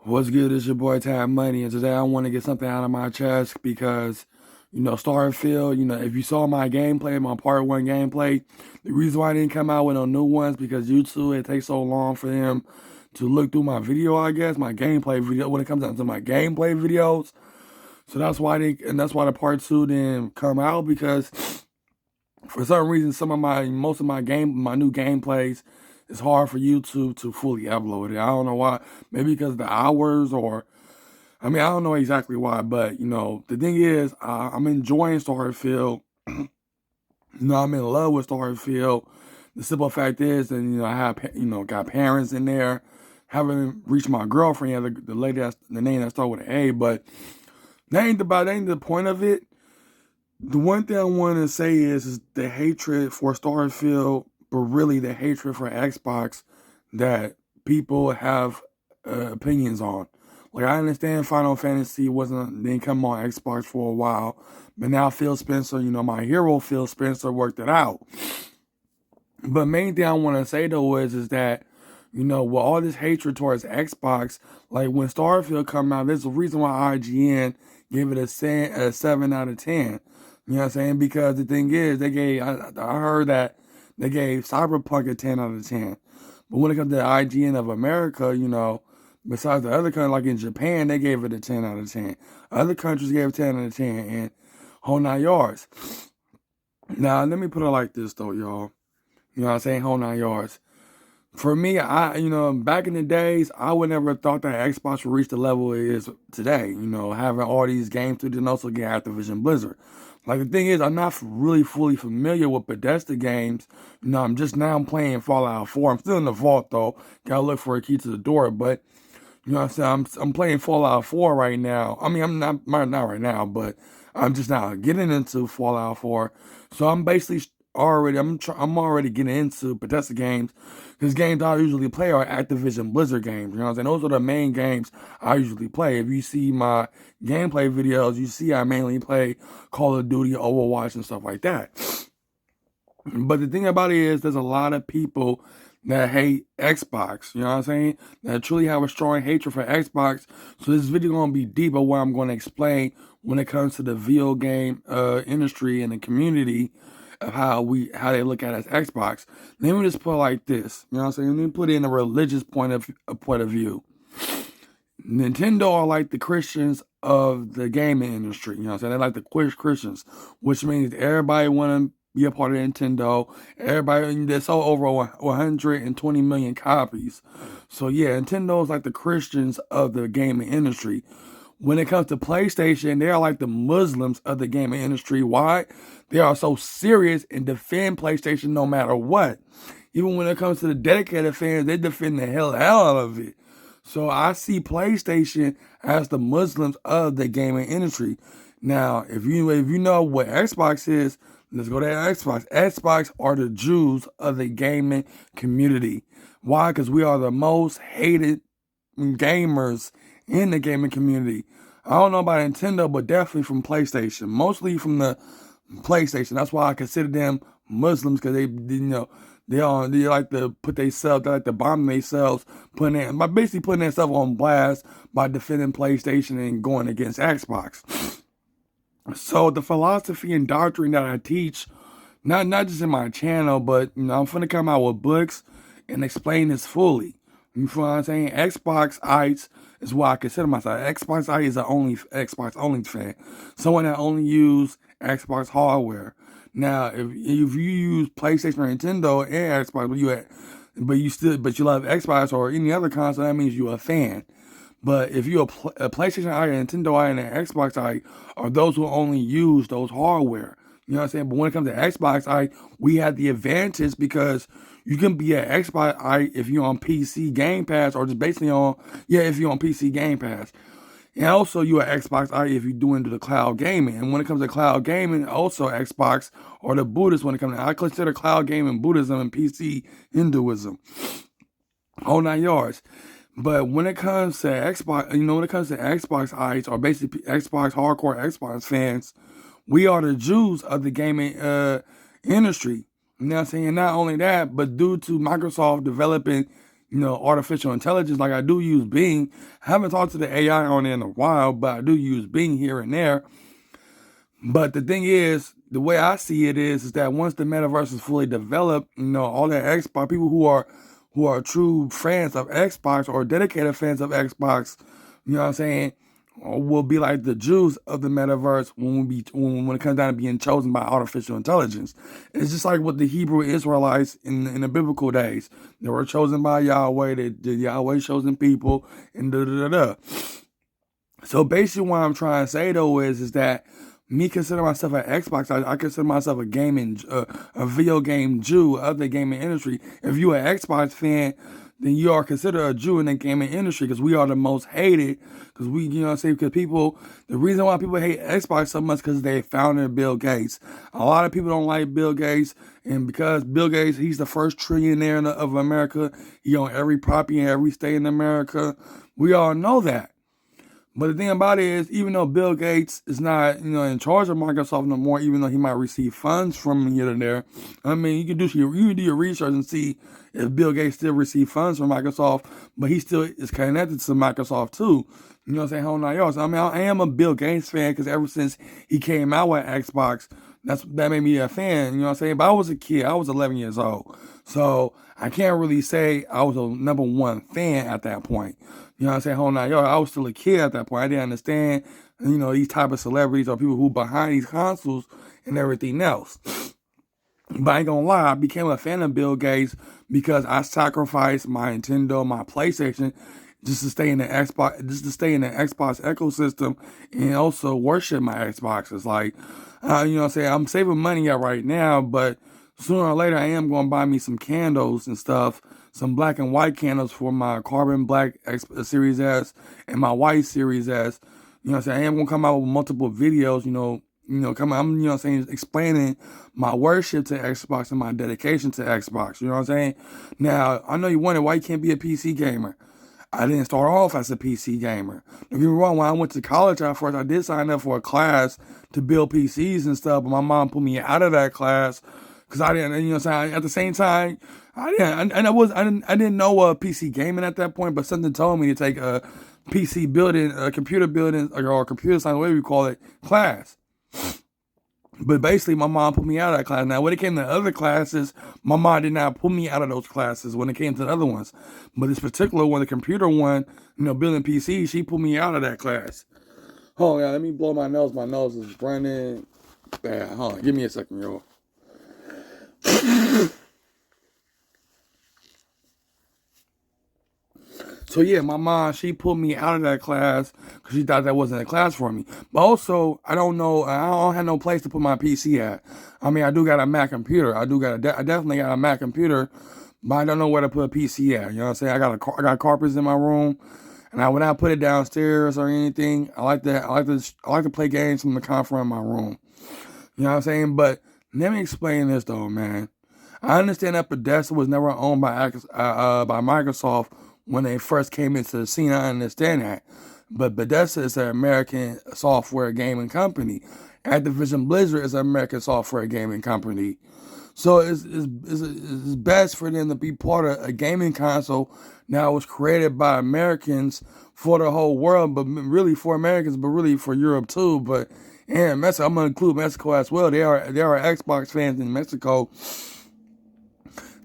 What's good? It's your boy Tab Money, and today I want to get something out of my chest because, Starfield, if you saw my gameplay, my part one gameplay, the reason why I didn't come out with no new ones because YouTube, it takes so long for them to look through my video, I guess, my gameplay video, when it comes down to my gameplay videos. So that's why that's why the part two didn't come out because for some reason, most of my new gameplays, it's hard for YouTube to fully upload it. I don't know why. Maybe because of the hours I don't know exactly why, but the thing is, I'm enjoying Starfield. I'm in love with Starfield. The simple fact is, and I have got parents in there. Haven't reached my girlfriend yet, the lady the name that starts with an A, but that ain't the point of it. The one thing I want to say is the hatred for Starfield, but really the hatred for Xbox that people have opinions on. Like, I understand Final Fantasy didn't come on Xbox for a while, but now Phil Spencer, my hero Phil Spencer worked it out. But main thing I want to say though is that, with all this hatred towards Xbox, like when Starfield come out, there's a reason why IGN gave it a 7 out of 10. You know what I'm saying? Because the thing is, I heard that they gave Cyberpunk a 10 out of 10. But when it comes to the IGN of America, besides the other countries, like in Japan, they gave it a 10 out of 10. Other countries gave it 10 out of 10 and whole 9 yards. Now, let me put it like this though, y'all. You know what I'm saying? Whole 9 yards. For me, back in the days, I would never thought that Xbox would reach the level it is today. Having all these games to then also get Activision Blizzard. Like, the thing is, I'm not really fully familiar with Bethesda games. I'm just now playing Fallout 4. I'm still in the vault, though. Gotta look for a key to the door. But, what I'm saying? I'm playing Fallout 4 right now. I mean, I'm not right now, but I'm just now getting into Fallout 4. So I'm basically I'm already getting into Bethesda games. Because games I usually play are Activision Blizzard games. You know what I'm saying? Those are the main games I usually play. If you see my gameplay videos, you see I mainly play Call of Duty, Overwatch, and stuff like that. But the thing about it is, there's a lot of people that hate Xbox. You know what I'm saying? That truly have a strong hatred for Xbox. So this video gonna be deep of what I'm gonna explain when it comes to the video game industry and the community of how they look at it as Xbox. Let me just put it like this. You know what I'm saying? Let me put it in a religious point of view. Nintendo are like the Christians of the gaming industry. You know what I'm saying? They're like the Christians, which means everybody want to be a part of Nintendo. Everybody, they sold over 120 million copies. So yeah, Nintendo is like the Christians of the gaming industry. When it comes to PlayStation, they are like the Muslims of the gaming industry. Why? They are so serious and defend PlayStation no matter what. Even when it comes to the dedicated fans, they defend the hell out of it. So I see PlayStation as the Muslims of the gaming industry. Now, if you know what Xbox is, let's go to Xbox. Xbox are the Jews of the gaming community. Why? Because we are the most hated gamers in the gaming community. I don't know about Nintendo, but definitely from PlayStation. Mostly from the PlayStation. That's why I consider them Muslims, because they like to put themselves, they like to bomb themselves, basically putting themselves on blast by defending PlayStation and going against Xbox. So the philosophy and doctrine that I teach, not just in my channel, but I'm finna come out with books and explain this fully. You feel what I'm saying? Xboxites is what I consider myself. Xboxite is only Xbox only fan. Someone that only use Xbox hardware. Now, if you use PlayStation or Nintendo and Xbox, but you love Xbox or any other console, that means you're a fan. But if you're a PlayStation eye, a Nintendo eye, and an Xbox eye, are those who only use those hardware. You know what I'm saying? But when it comes to Xbox eye, we have the advantage because you can be an Xbox eye if you're on PC Game Pass, or just basically if you're on PC Game Pass. And also you're an Xbox eye if you're doing the cloud gaming. And when it comes to cloud gaming, also Xbox or the Buddhists when it comes to, I consider cloud gaming Buddhism and PC Hinduism. Whole 9 yards. But when it comes to Xbox, when it comes to Xbox eyes, or basically Xbox hardcore Xbox fans, we are the Jews of the gaming industry. You know what I'm saying? Not only that, but due to Microsoft developing artificial intelligence. Like I do use Bing. I haven't talked to the AI on it in a while, but I do use Bing here and there. But the thing is, the way I see it is that once the metaverse is fully developed, all that Xbox people who are true fans of Xbox or dedicated fans of Xbox, you know what I'm saying, will be like the Jews of the metaverse when it comes down to being chosen by artificial intelligence. It's just like with the Hebrew Israelites in the biblical days. They were chosen by Yahweh, the Yahweh chosen people, and da da da da. So basically what I'm trying to say though is that me considering myself an Xbox, I consider myself a video game Jew of the gaming industry. If you're an Xbox fan, then you are considered a Jew in the gaming industry because we are the most hated. Because the reason why people hate Xbox so much because they founded Bill Gates. A lot of people don't like Bill Gates, and because Bill Gates, he's the first trillionaire of America. He owns every property in every state in America. We all know that. But the thing about it is, even though Bill Gates is not, in charge of Microsoft no more, even though he might receive funds from here and there, I mean, you can do your research and see if Bill Gates still receives funds from Microsoft, but he still is connected to Microsoft too. You know what I'm saying? Hold on, y'all. So, I mean, I am a Bill Gates fan because ever since he came out with Xbox, that made me a fan. You know what I'm saying? But I was a kid. I was 11 years old, so I can't really say I was a number one fan at that point. You know what I'm saying? Hold on, y'all. I was still a kid at that point. I didn't understand, these type of celebrities or people who behind these consoles and everything else. But I ain't gonna lie, I became a fan of Bill Gates because I sacrificed my Nintendo, my PlayStation, just to stay in the Xbox ecosystem and also worship my Xbox. It's like, you know what I'm saying? I'm saving money right now, but sooner or later I am gonna buy me some candles and stuff, some black and white candles for my carbon black Series S and my white Series S. You know what I'm saying? I am gonna come out with multiple videos, I'm explaining my worship to Xbox and my dedication to Xbox. You know what I'm saying? Now, I know you wonder why you can't be a PC gamer. I didn't start off as a PC gamer. Don't get me wrong, when I went to college at first, I did sign up for a class to build PCs and stuff, but my mom put me out of that class because I didn't, at the same time, I didn't know PC gaming at that point, but something told me to take a PC building, a computer building, or computer science, whatever you call it, class. But basically, my mom put me out of that class. Now, when it came to other classes, my mom did not put me out of those classes when it came to the other ones. But this particular one, the computer one, building PCs, she put me out of that class. Hold on, let me blow my nose. My nose is running bad. Hold on, give me a second, y'all. So yeah, my mom, she pulled me out of that class because she thought that wasn't a class for me. But also, I don't have no place to put my PC at. I mean, I do got a Mac computer. I definitely got a Mac computer, but I don't know where to put a PC at. You know what I'm saying? I got carpets in my room, and when I put it downstairs or anything, I like to play games from the comfort of my room. You know what I'm saying? But let me explain this though, man. I understand that Bethesda was never owned by Microsoft when they first came into the scene. I understand that. But Bethesda is an American software gaming company. Activision Blizzard is an American software gaming company. So it's best for them to be part of a gaming console that was created by Americans for the whole world, but really for Americans, but really for Europe too. But and Mexico, I'm gonna include Mexico as well. There are Xbox fans in Mexico.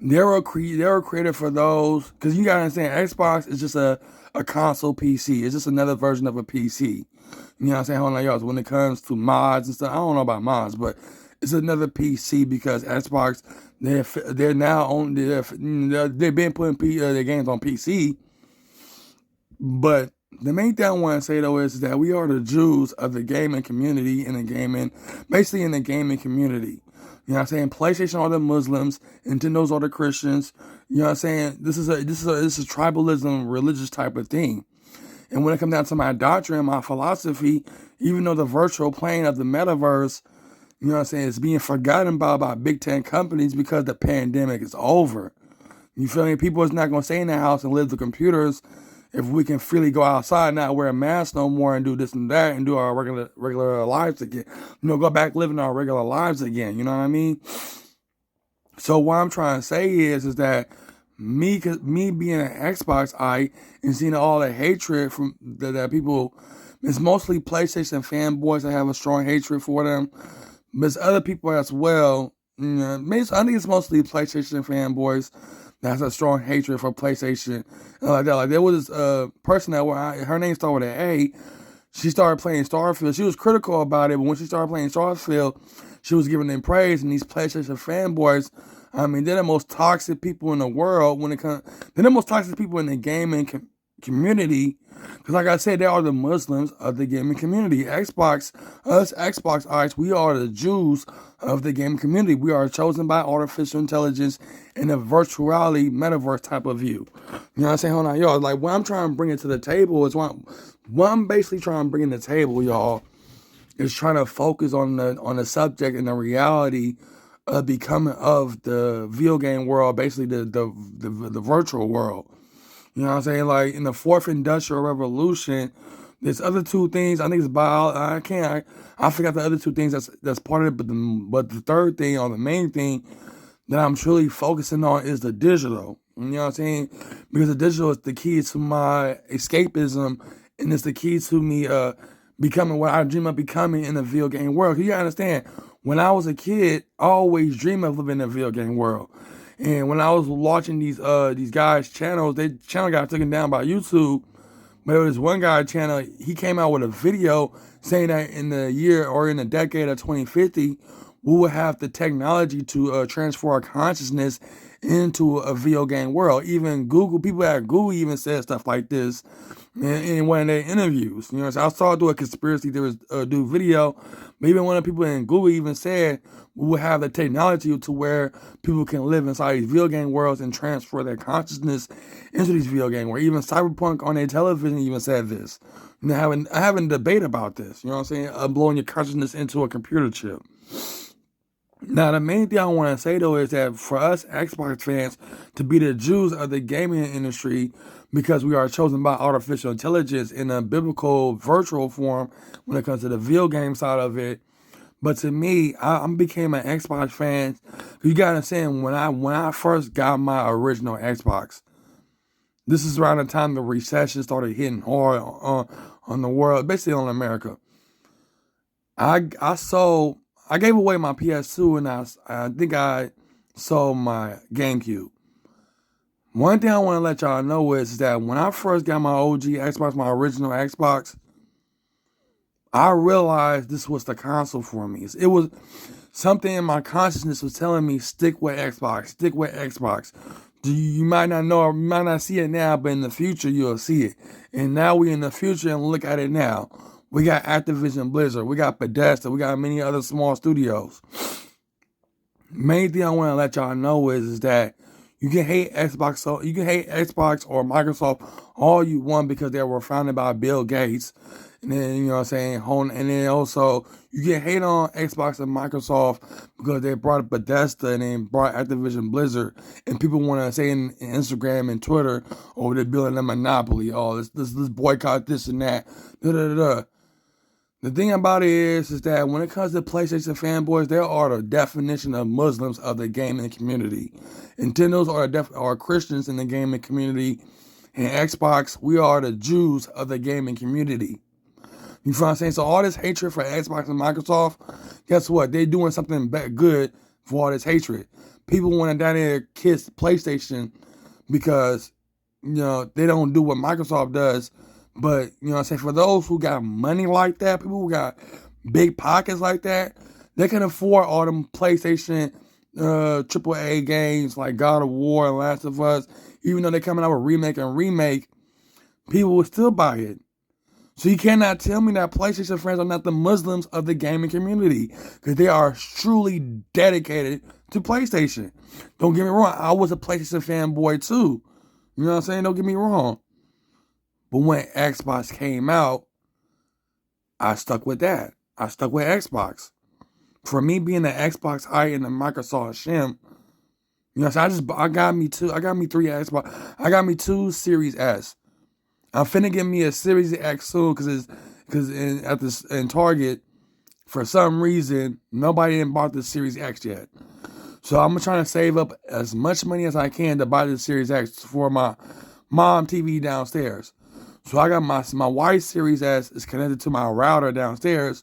They were created for those, because you gotta understand, Xbox is just a console PC. It's just another version of a PC. You know what I'm saying? Hold on, y'all. So when it comes to mods and stuff, I don't know about mods, but it's another PC because Xbox, they're now on, they've been putting their games on PC. But the main thing I want to say though is that we are the Jews of the gaming community basically in the gaming community. You know what I'm saying? PlayStation are the Muslims, Nintendo's are the Christians. You know what I'm saying? This is tribalism, religious type of thing. And when it comes down to my doctrine, my philosophy, even though the virtual plane of the metaverse, you know what I'm saying, is being forgotten about by big tech companies because the pandemic is over. You feel me? People is not gonna stay in the house and live the computers if we can freely go outside, not wear a mask no more, and do this and that, and do our regular lives again. Go back living our regular lives again. You know what I mean? So what I'm trying to say is that me being an Xbox and seeing all the hatred from that people, it's mostly PlayStation fanboys that have a strong hatred for them. But it's other people as well. I think it's mostly PlayStation fanboys that has a strong hatred for PlayStation and like that. Like there was this person that her name started with an A. She started playing Starfield. She was critical about it, but when she started playing Starfield, she was giving them praise. And these PlayStation fanboys, I mean, they're the most toxic people in the world when it comes. They're the most toxic people in the gaming community. Because, like I said, they are the Muslims of the gaming community. Us Xboxites, we are the Jews of the gaming community. We are chosen by artificial intelligence in a virtuality, metaverse type of view. You know what I'm saying? Hold on, y'all. Like, what I'm trying to bring it to the table is what I'm basically trying to bring to the table, y'all, is trying to focus on the subject and the reality of becoming of the video game world, basically the virtual world. You know what I'm saying? Like in the fourth industrial revolution, there's other two things. I think it's I forgot the other two things that's part of it. But the third thing or the main thing that I'm truly focusing on is the digital. You know what I'm saying? Because the digital is the key to my escapism, and it's the key to me becoming what I dream of becoming in the video game world. Cause you gotta understand, when I was a kid, I always dreamed of living in the video game world. And when I was watching these guys' channels, their channel got taken down by YouTube. But there was this one guy channel, he came out with a video saying that in the year or in the decade of 2050, we will have the technology to transfer our consciousness into a video game world. Even people at Google even said stuff like this in one of their interviews. You know, so I saw do a conspiracy theories do video, but even one of the people in Google even said we will have the technology to where people can live inside these video game worlds and transfer their consciousness into these video game worlds. Even Cyberpunk on their television even said this. You know, having a debate about this. You know what I'm saying? Blowing your consciousness into a computer chip. Now, the main thing I want to say, though, is that for us Xbox fans to be the Jews of the gaming industry, because we are chosen by artificial intelligence in a biblical virtual form when it comes to the video game side of it. But to me, I became an Xbox fan. You got to understand, when I first got my original Xbox, this is around the time the recession started hitting hard on the world, basically on America. I gave away my PS2 and I think I sold my GameCube. One thing I want to let y'all know is that when I first got my OG Xbox, my original Xbox, I realized this was the console for me. It was something in my consciousness was telling me, stick with Xbox, stick with Xbox. You might not know, you might not see it now, but in the future you'll see it. And now we're in the future and look at it now. We got Activision Blizzard, we got Bethesda, we got many other small studios. Main thing I want to let y'all know is that you can hate Xbox or Microsoft all you want because they were founded by Bill Gates. And then, you know what I'm saying, and then also you can hate on Xbox and Microsoft because they brought Bethesda and then brought Activision Blizzard, and people want to say in Instagram and Twitter, oh, they're building a monopoly, oh, let's boycott this and that, da-da-da-da. The thing about it is that when it comes to PlayStation fanboys, they are the definition of Muslims of the gaming community. Nintendo's are Christians in the gaming community, and Xbox, we are the Jews of the gaming community. You know what I'm saying? So all this hatred for Xbox and Microsoft, guess what? They're doing something good for all this hatred. People want to down there kiss PlayStation because, you know, they don't do what Microsoft does. But, you know what I'm saying, for those who got money like that, people who got big pockets like that, they can afford all them PlayStation AAA games like God of War and Last of Us. Even though they're coming out with remake, people will still buy it. So you cannot tell me that PlayStation fans are not the Muslims of the gaming community, because they are truly dedicated to PlayStation. Don't get me wrong, I was a PlayStation fanboy too. You know what I'm saying? Don't get me wrong. But when Xbox came out, I stuck with that. I stuck with Xbox. For me being an Xbox and a Microsoft shim, you know, so I got me three Xbox. I got me 2 Series S. I'm finna get me a Series X soon because in Target, for some reason, nobody didn't bought the Series X yet. So I'm trying to save up as much money as I can to buy the Series X for my mom TV downstairs. So I got my white Series S is connected to my router downstairs,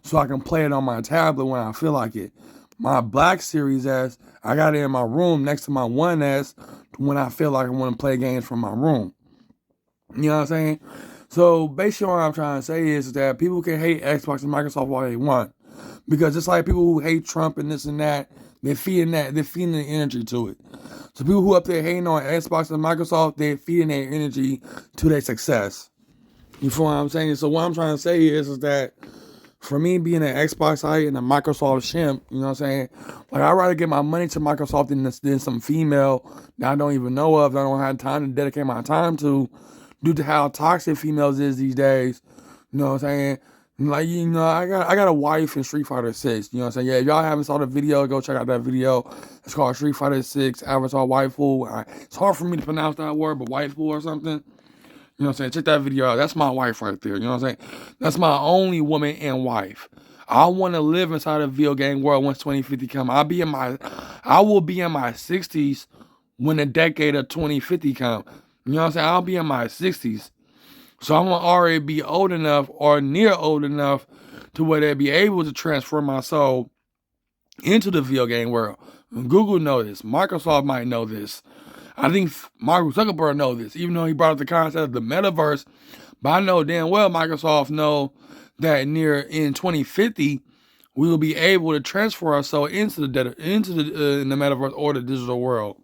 so I can play it on my tablet when I feel like it. My black Series S, I got it in my room next to my 1S when I feel like I want to play games from my room. You know what I'm saying? So basically what I'm trying to say is that people can hate Xbox and Microsoft all they want. Because just like people who hate Trump and this and that, they're feeding the energy to it. So people who up there hating on Xbox and Microsoft, they're feeding their energy to their success. You feel what I'm saying? So what I'm trying to say is that for me being an Xbox height and a Microsoft shimp, you know what I'm saying? Like, I'd rather give my money to Microsoft than some female that I don't even know of, that I don't have time to dedicate my time to, due to how toxic females is these days. You know what I'm saying? Like, you know, I got a wife in Street Fighter 6. You know what I'm saying? Yeah, if y'all haven't saw the video, go check out that video. It's called Street Fighter 6 Avatar Waifu. It's hard for me to pronounce that word, but waifu or something. You know what I'm saying? Check that video out. That's my wife right there. You know what I'm saying? That's my only woman and wife. I want to live inside a video game world once 2050 come. I will be in my 60s when the decade of 2050 come. You know what I'm saying? I'll be in my 60s. So I'm going to already be old enough or near old enough to where they'll be able to transfer my soul into the video game world. Google knows this. Microsoft might know this. I think Mark Zuckerberg knows this, even though he brought up the concept of the Metaverse. But I know damn well Microsoft know that in 2050, we will be able to transfer our soul into the Metaverse or the digital world.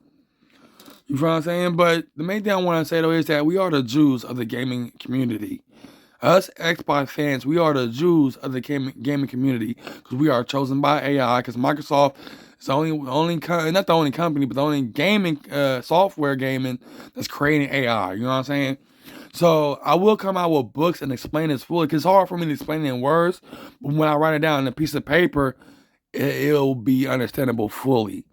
You know what I'm saying? But the main thing I want to say, though, is that we are the Jews of the gaming community. Us Xbox fans, we are the Jews of the gaming community because we are chosen by AI, because Microsoft is the only not the only company, but the only gaming, software gaming that's creating AI. You know what I'm saying? So I will come out with books and explain this fully, because it's hard for me to explain it in words, but when I write it down on a piece of paper, it'll be understandable fully.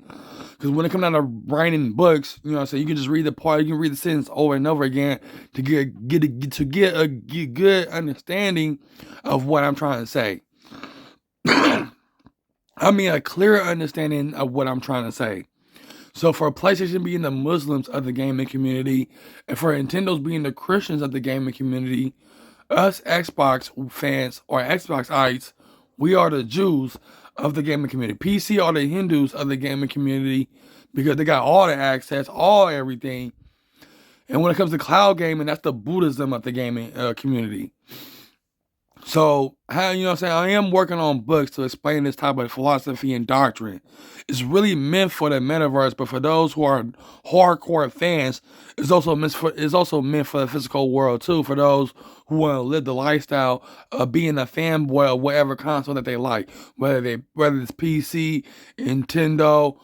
Because when it comes down to writing books, you know what I'm saying, you can just read the part, you can read the sentence over and over again to get a good understanding of what I'm trying to say. I mean, a clearer understanding of what I'm trying to say. So for PlayStation being the Muslims of the gaming community, and for Nintendo's being the Christians of the gaming community, us Xbox fans or Xboxites, we are the Jews of the gaming community. PC are the Hindus of the gaming community because they got all the access, all everything. And when it comes to cloud gaming, that's the Buddhism of the gaming community. So, you know what I'm saying? I am working on books to explain this type of philosophy and doctrine. It's really meant for the metaverse, but for those who are hardcore fans, it's also meant for the physical world too. For those who want to live the lifestyle of being a fanboy of whatever console that they like, whether it's PC, Nintendo,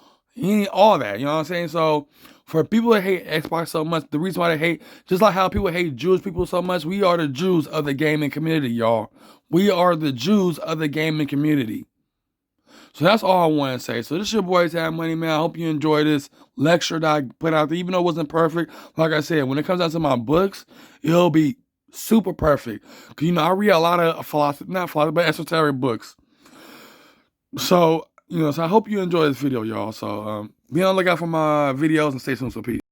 all that. You know what I'm saying? So, for people that hate Xbox so much, the reason why they hate, just like how people hate Jewish people so much, we are the Jews of the gaming community, y'all. We are the Jews of the gaming community. So that's all I want to say. So this is your boy Tab Money, man. I hope you enjoyed this lecture that I put out there, even though it wasn't perfect. Like I said, when it comes down to my books, it'll be super perfect. Because, you know, I read a lot of not philosophy, but esoteric books. So, you know, so I hope you enjoy this video, y'all. So, be on the lookout for my videos and stay tuned for peace.